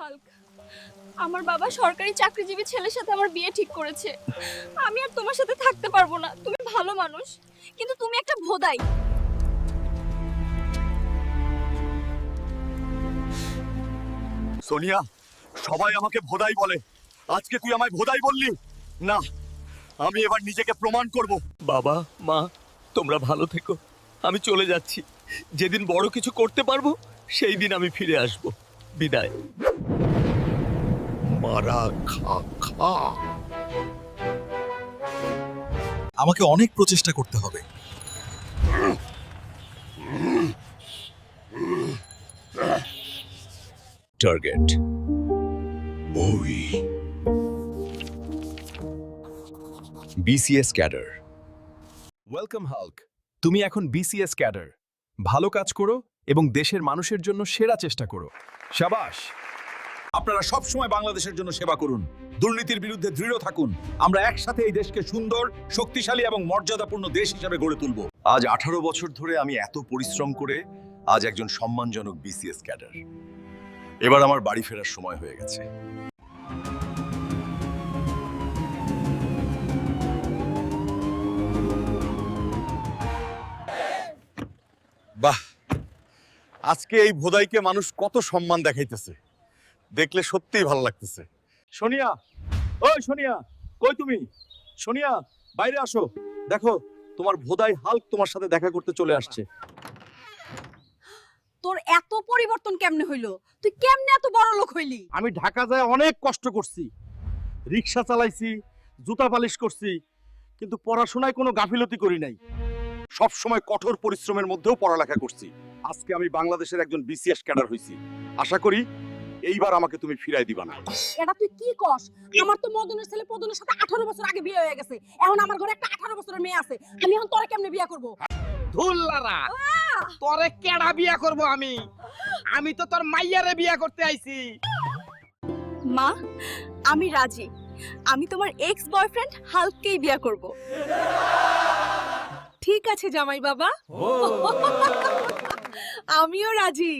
Hulk, আমার বাবা সরকারি চাকরিজীবী ছেলের সাথে আমার বিয়ে ঠিক করেছে। আমি আর তোমার সাথে থাকতে পারবো না। তুমি ভালো মানুষ, কিন্তু তুমি একটা ভোদাই। সোনিয়া, সবাই আমাকে ভোদাই বলে, আজকে তুই আমায় ভোদাই বললি। না, আমি এবার নিজেকে প্রমাণ করব। বাবা মা, তোমরা ভালো থেকো। আমি চলে যাচ্ছি। যেদিন বড় কিছু করতে পারবো সেই দিন আমি ফিরে আসব। বিদায়। মারা খা খা। আমাকে অনেক প্রচেষ্টা করতে হবে। টার্গেট ওই বিসিএস ক্যাডার। ওয়েলকাম হাল্ক, তুমি এখন বিসিএস ক্যাডার। ভালো কাজ করো এবং দেশের মানুষের জন্য সেরা চেষ্টা করো। শাবাশ। আপনারা সব সময় বাংলাদেশের জন্য সেবা করুন, দুর্নীতির বিরুদ্ধে দৃঢ় থাকুন। আমরা একসাথে এই দেশকে সুন্দর, শক্তিশালী এবং মর্যাদাপূর্ণ দেশ হিসেবে গড়ে তুলব। আজ 18 বছর ধরে আমি এত পরিশ্রম করে আজ একজন সম্মানজনক বিসিএস ক্যাডার। এবার আমার বাড়ি ফেরার সময় হয়ে গেছে। বাহ, আজকে এই ভোদাইকে মানুষ কত সম্মান দেখাইতেছে, দেখলে সত্যিই ভালো লাগতেছে। সোনিয়া, ওই সোনিয়া, কই তুমি? সোনিয়া, বাইরে আসো। দেখো, তোমার ভোদাই হাল্ক তোমার সাথে দেখা করতে চলে আসছে। তোর এত পরিবর্তন কেমনে হইলো? তুই কেমনে এত বড় লোক হইলি? আমি ঢাকা যায় অনেক কষ্ট করছি, রিক্সা চালাইছি, জুতা পালিশ করছি, কিন্তু পড়াশোনায় কোনো গাফিলতি করি নাই। সব সময় কঠোর পরিশ্রমের মধ্যেও পড়ালেখা করছি। আজকে আমি বাংলাদেশের একজন বিসিএস ক্যাডার হইছি। আশা করি এইবার আমাকে তুমি ফিরাই দিবা না। এটা তুই কি কস? আমার তো মদনের ছেলে পদনের সাথে 18 বছর আগে বিয়ে হয়ে গেছে। এখন আমার ঘরে একটা 18 বছরের মেয়ে আছে। আমি এখন তোরে কেমনে বিয়ে করব? ধুল্লারা, তোরে কেডা বিয়া করব আমি? আমি তো তোর মাইয়ারে বিয়া করতে আইছি। মা, আমি রাজি। আমি তোমার এক্স বয়ফ্রেন্ড হাল্ককেই বিয়ে করব। ঠিক আছে জামাই বাবা। আমিও রাজি।